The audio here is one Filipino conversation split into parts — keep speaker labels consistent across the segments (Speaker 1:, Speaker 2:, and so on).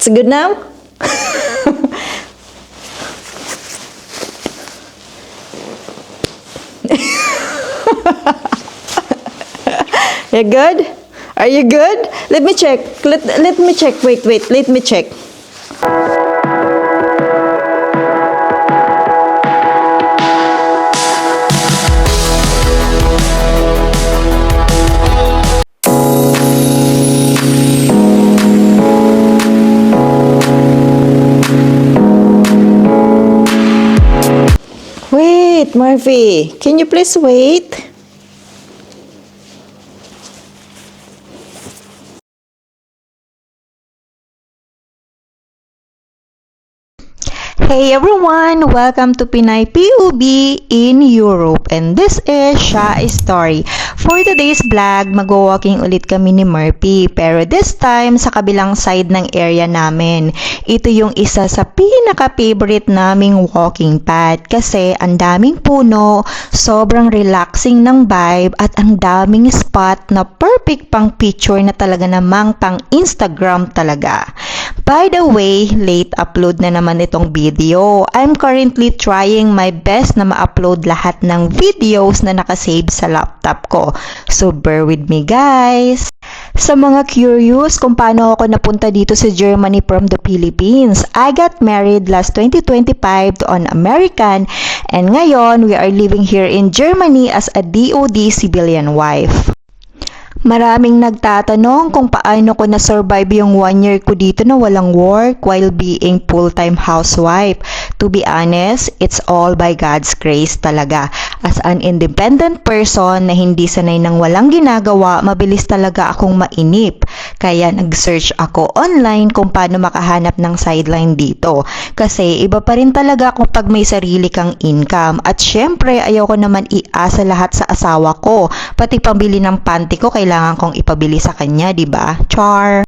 Speaker 1: It's good now? You good? Are you good? Let me check. Let me check. Wait. Let me check. Wait, Murphy. Can you please wait? Hey everyone! Welcome to Pinay PUB in Europe, and this is Sha Story. For today's vlog, mag-walking ulit kami ni Murphy, pero this time sa kabilang side ng area namin. Ito yung isa sa pinaka-favorite naming walking path kasi ang daming puno, sobrang relaxing ng vibe, at ang daming spot na perfect pang picture na talaga namang pang Instagram talaga. By the way, late upload na naman itong video. I'm currently trying my best na ma-upload lahat ng videos na nakasave sa laptop ko. So bear with me guys! Sa mga curious kung paano ako napunta dito sa Germany from the Philippines, I got married last 2025 to an American, and ngayon we are living here in Germany as a DOD civilian wife. Maraming nagtatanong kung paano ko na-survive yung 1 year ko dito na walang work while being full-time housewife. To be honest, it's all by God's grace talaga. As an independent person na hindi sanay ng walang ginagawa, mabilis talaga akong mainip. Kaya nag-search ako online kung paano makahanap ng sideline dito. Kasi iba pa rin talaga kapag may sarili kang income. At syempre, ayoko naman iasa lahat sa asawa ko. Pati pambili ng panty ko, kailangan kong ipabili sa kanya, di ba? Char!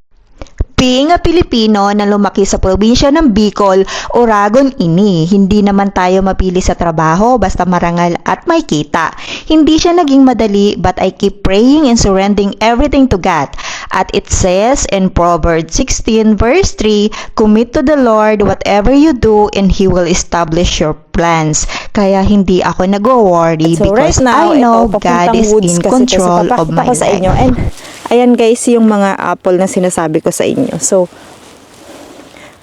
Speaker 1: Being a Pilipino na lumaki sa probinsya ng Bicol, Oragon ini, hindi naman tayo mapili sa trabaho basta marangal at may kita. Hindi siya naging madali, but I keep praying and surrendering everything to God. At it says in Proverbs 16 verse 3, commit to the Lord whatever you do and He will establish your plans. Kaya hindi ako nag-worry because right now, I know God is in control of my life. And ayan guys, yung mga apple na sinasabi ko sa inyo. So,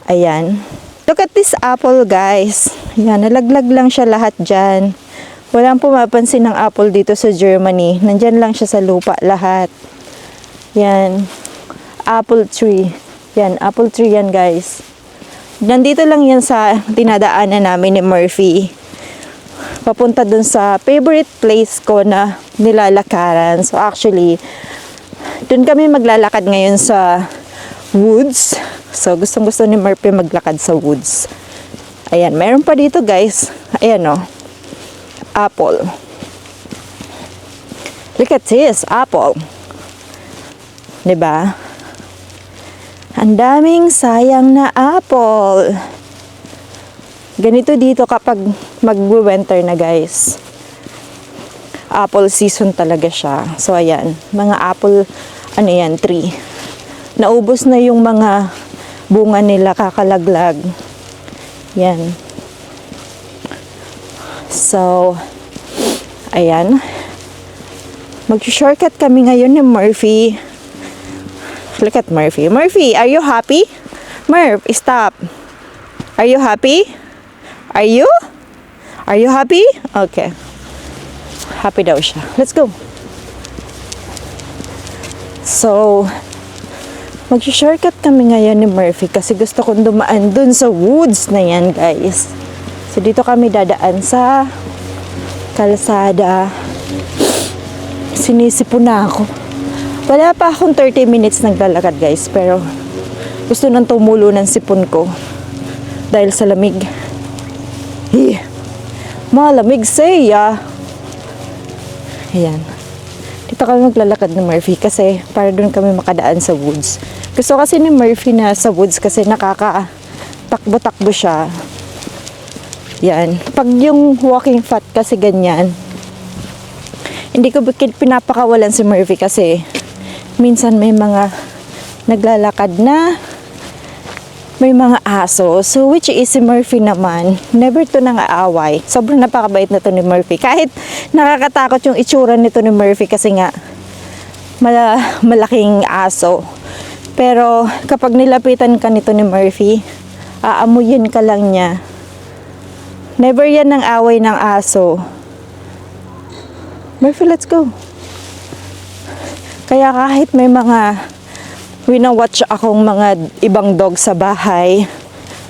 Speaker 1: ayan. Look at this apple guys. Ayan, nalaglag lang siya lahat dyan. Walang pumapansin ng apple dito sa Germany. Nandyan lang siya sa lupa lahat. Yan. Apple tree. Yan, apple tree yan guys. Nandito lang yan sa dinadaanan namin ni Murphy. Papunta dun sa favorite place ko na nilalakaran. So actually, dun kami maglalakad ngayon sa woods. So gustong gusto ni Murphy maglakad sa woods. Ayan, meron pa dito guys. Ayan o. Apple. Look at this, apple. Diba? Ang daming sayang na apple. Ganito dito kapag mag-winter na guys. Apple season talaga siya. So ayan, mga apple, ano yan, tree. Naubos na yung mga bunga nila, kakalaglag. Yan. So, ayan. Mag-shortcut kami ngayon ni Murphy. Look at Murphy. Murphy, are you happy? Murph, stop. Are you happy? Are you? Are you happy? Okay. Happy daw siya. Let's go. So, mag-shortcut kami ngayon ni Murphy kasi gusto kong dumaan dun sa woods na yan, guys. So, dito kami dadaan sa kalsada. Sinisipo na ako. Wala pa akong 30 minutes naglalakad, guys. Pero, gusto nang tumulo ng sipon ko. Dahil sa lamig. Malamig siya. Ayan. Dito kami maglalakad ni Murphy kasi para doon kami makadaan sa woods. Gusto kasi ni Murphy na sa woods kasi nakaka-takbo-takbo siya. Yan. Pag yung walking fat kasi ganyan, hindi ko pinapakawalan si Murphy kasi minsan may mga naglalakad na
Speaker 2: may mga aso. So, which is si Murphy naman, never to nang aaway. Sobrang napakabait na to ni Murphy. Kahit nakakatakot yung itsura nito ni Murphy kasi nga, malaking aso. Pero, kapag nilapitan ka nito ni Murphy, aamuyin ka lang niya. Never yan ng away ng aso. Murphy, let's go. Kaya kahit may mga winawatch akong mga ibang dog sa bahay,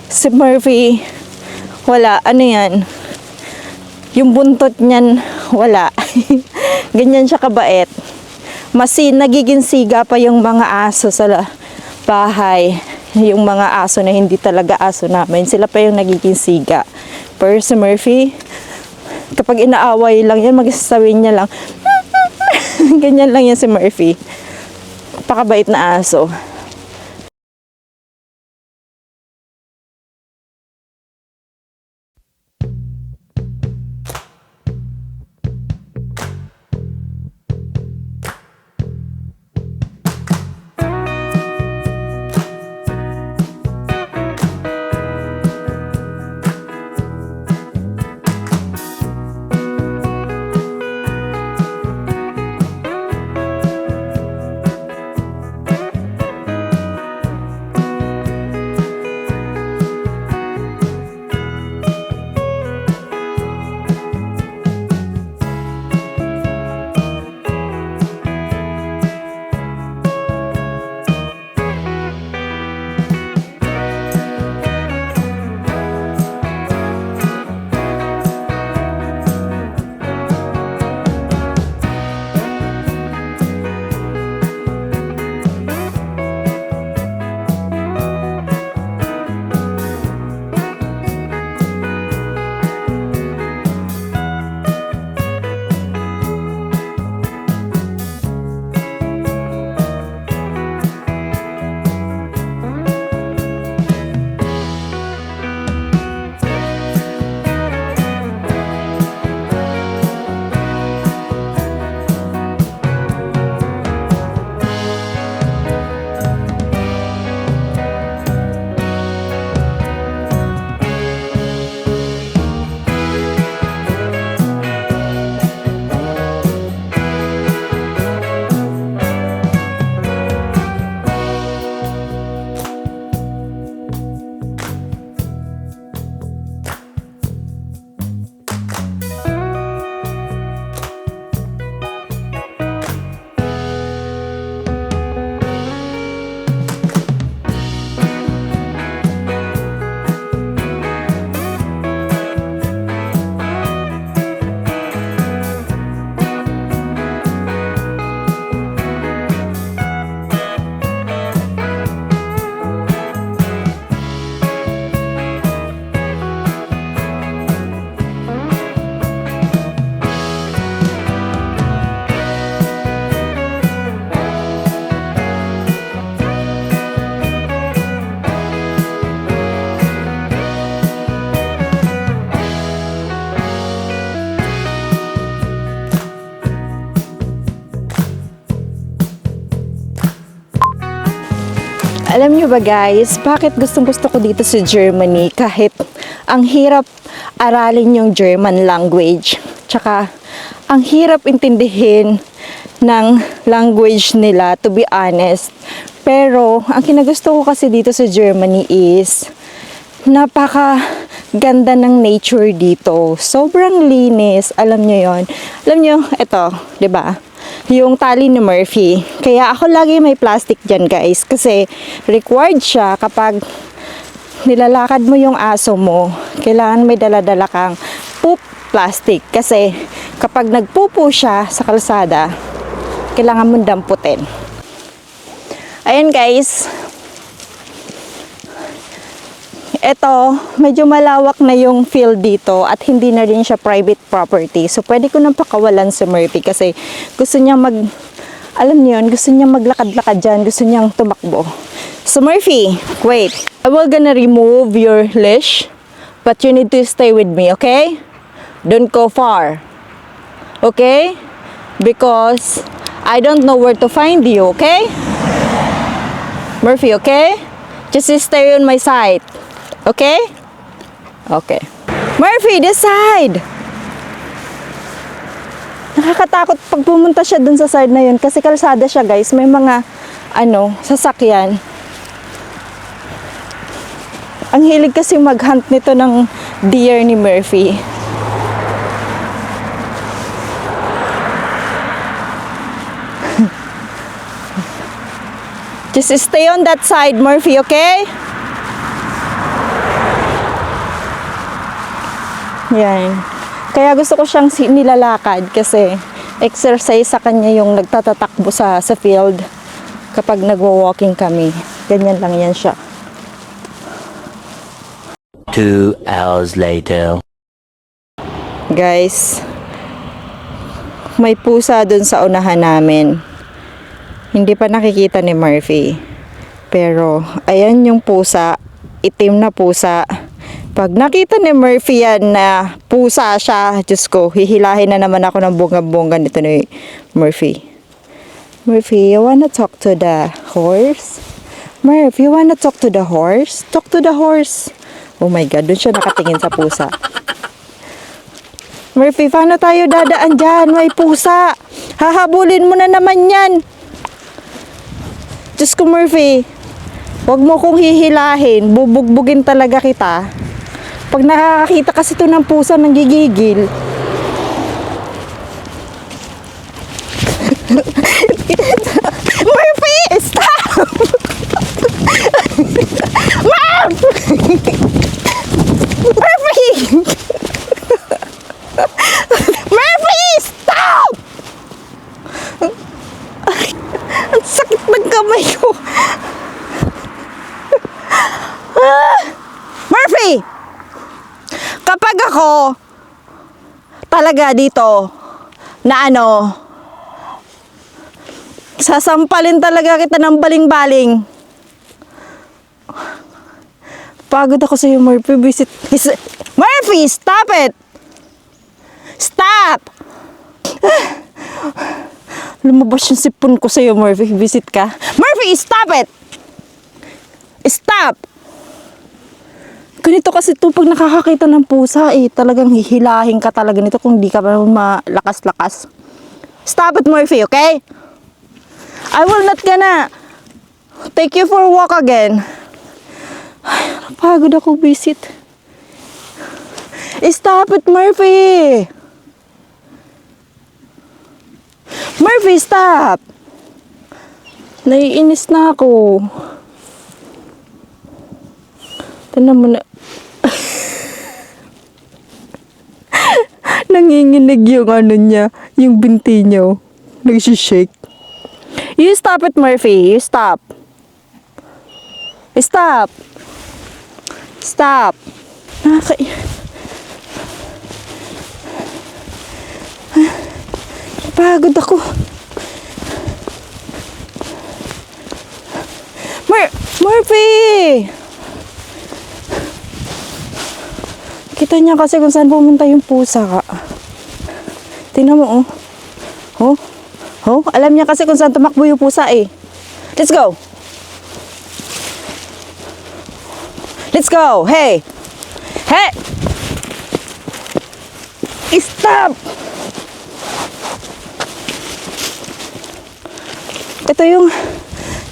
Speaker 2: si Murphy, wala, ano yan, yung buntot niyan, wala. Ganyan siya kabait. Nagiging siga pa yung mga aso sa bahay. Yung mga aso na hindi talaga aso namin, sila pa yung nagiging siga. Pero si Murphy, kapag inaaway lang yan, magsasabihin niya lang, ganyan lang yan si Murphy. Pakabait na aso. Alam nyo ba guys, bakit gustong-gusto ko dito sa Germany kahit ang hirap aralin yung German language. Tsaka ang hirap intindihin ng language nila, to be honest. Pero ang kinagusto ko kasi dito sa Germany is napaka ganda ng nature dito. Sobrang linis, alam nyo yon. Alam nyo, eto, 'di ba? Yung tali ni Murphy. Kaya ako lagi may plastic dyan guys. Kasi required siya kapag nilalakad mo yung aso mo. Kailangan may dala-dala kang poop plastic. Kasi kapag nagpupo siya sa kalsada, kailangan mong damputin. Ayan guys. Ito, medyo malawak na yung field dito at hindi na rin siya private property. So, pwede ko nang pakawalan si Murphy kasi gusto niya alam niyo yun, gusto niya maglakad-lakad dyan, gusto niyang tumakbo. So, Murphy, wait. I will gonna remove your leash, but you need to stay with me, okay? Don't go far. Okay? Because I don't know where to find you, okay? Murphy, okay? Just stay on my side. Okay? Okay. Murphy, this side! Nakakatakot pag pumunta siya dun sa side na yun kasi kalsada siya guys. May mga sasakyan. Ang hilig kasi mag-hunt nito ng deer ni Murphy. Just stay on that side, Murphy, okay? Yan. Kaya gusto ko siyang nilalakad kasi exercise sa kanya yung nagtatatakbo sa field kapag nagwo-walking kami. Ganyan lang yan siya.
Speaker 3: 2 hours later.
Speaker 2: Guys, may pusa dun sa unahan namin. Hindi pa nakikita ni Murphy. Pero, ayan yung pusa. Itim na pusa. Pag nakita ni Murphy yan na pusa siya, Diyos ko, hihilahin na naman ako ng bongga-bongga nito ni Murphy. Murphy, you wanna talk to the horse? Murph, you wanna talk to the horse? Talk to the horse. Oh my God, dun siya nakatingin sa pusa. Murphy, paano tayo dadaan dyan? May pusa. Hahabulin mo na naman yan. Diyos ko, Murphy. Huwag mo kong hihilahin. Bubugbugin talaga kita. Pag nakakakita kasi ito ng pusa, nanggigigil. Murphy, stop! Murphy! Murphy, stop! Ang sakit ng kamay ko. Murphy! Kapag ako talaga dito na sasampalin talaga kita ng baling-baling. Pagod ako sa iyo, Murphy. Murphy, stop it! Stop! Lumabas yung sipon ko sa iyo, Murphy. Visit ka. Murphy, stop it! Stop! Ganito kasi ito pag nakakakita ng pusa talagang hihilahin ka talaga nito kung di ka pa malakas-lakas. Stop it, Murphy, okay? I will not gonna take you for a walk again. Ay, napagod ako, visit. Stop it, Murphy! Murphy, stop! Naiinis na ako. Tignan mo na. Nanginginig yung niya, yung binti niya. Nagsishake. You stop it, Murphy. You stop. Stop. Stop. Pagod ako. Murphy! Kita niya kasi kung saan pumunta yung pusa. Tingnan mo, oh. Oh, alam niya kasi kung saan tumakbo yung pusa Let's go. Let's go. Hey. Hey. Stop. Ito yung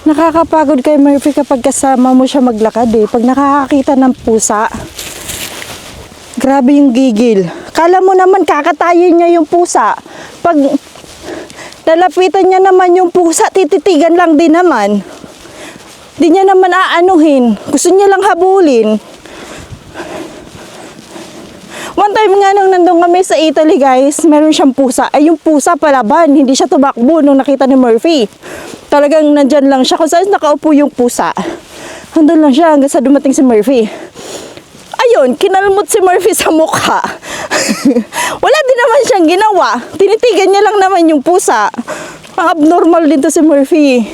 Speaker 2: nakakapagod kay Murphy kapag kasama mo siya maglakad Pag nakakakita ng pusa, grabe yung gigil. Kala mo naman kakatayin niya yung pusa. Pag lalapitan niya naman yung pusa, tititigan lang din naman. Di niya naman aanuhin. Gusto niya lang habulin. One time nga nung nandun kami sa Italy, guys, meron siyang pusa. Ay, yung pusa palaban. Hindi siya tumakbo nung nakita ni Murphy. Talagang nandyan lang siya. Kung saan nakaupo yung pusa, nandun lang siya hanggang sa dumating si Murphy. Ayun, kinalmot si Murphy sa mukha. Wala din naman siyang ginawa. Tinitigan niya lang naman yung pusa. Ang abnormal din to si Murphy.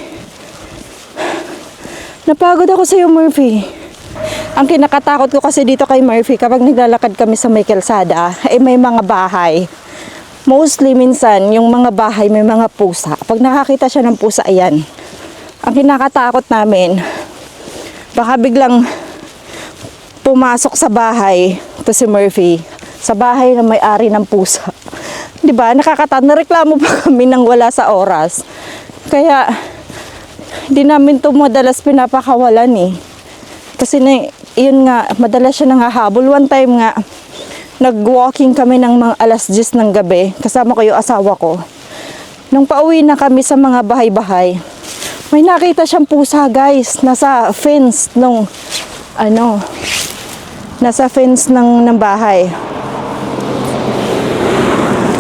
Speaker 2: Napagod ako sa iyo, Murphy. Ang kinakatakot ko kasi dito kay Murphy, kapag naglalakad kami sa may kalsada, may mga bahay. Mostly minsan, yung mga bahay may mga pusa. Pag nakakita siya ng pusa, ayan. Ang kinakatakot namin, Baka biglang pumasok sa bahay to si Murphy. Sa bahay na may-ari ng pusa. 'Di ba? Nareklamo pa kami nang wala sa oras. Kaya hindi namin to madalas pinapakawalan eh. Kasi yun nga, madalas siya nangahabol. One time nga, nag-walking kami ng mga alas 10 ng gabi. Kasama ko yung asawa ko. Nung pauwi na kami sa mga bahay-bahay, may nakita siyang pusa guys. Nasa fence ng bahay.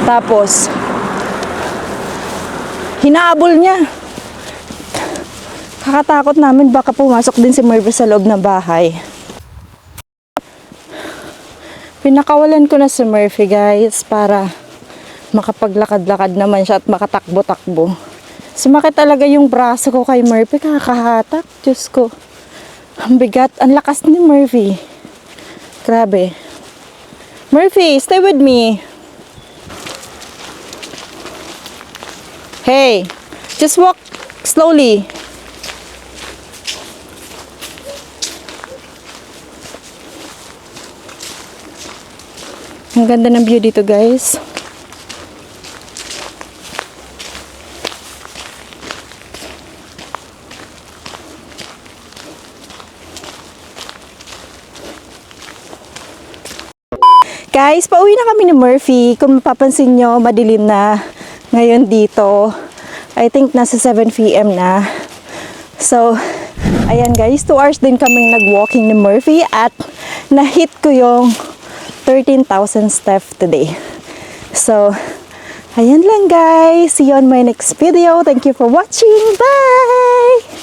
Speaker 2: Tapos, hinahabol niya. Kakatakot namin baka pumasok din si Murphy sa loob ng bahay. Pinakawalan ko na si Murphy guys para makapaglakad-lakad naman siya at makatakbo-takbo. Sumakit talaga yung braso ko kay Murphy, kakahatak. Diyos ko. Ang bigat, ang lakas ni Murphy. Grabe. Murphy, stay with me. Hey, just walk slowly. Ang ganda ng view dito guys. Guys, pauwi na kami ni Murphy. Kung mapapansin nyo, madilim na ngayon dito. I think nasa 7 PM na. So, ayan guys, 2 hours din kaming nag-walking ni Murphy at na-hit ko yung 13,000 steps today. So, ayan lang guys. See you on my next video. Thank you for watching. Bye!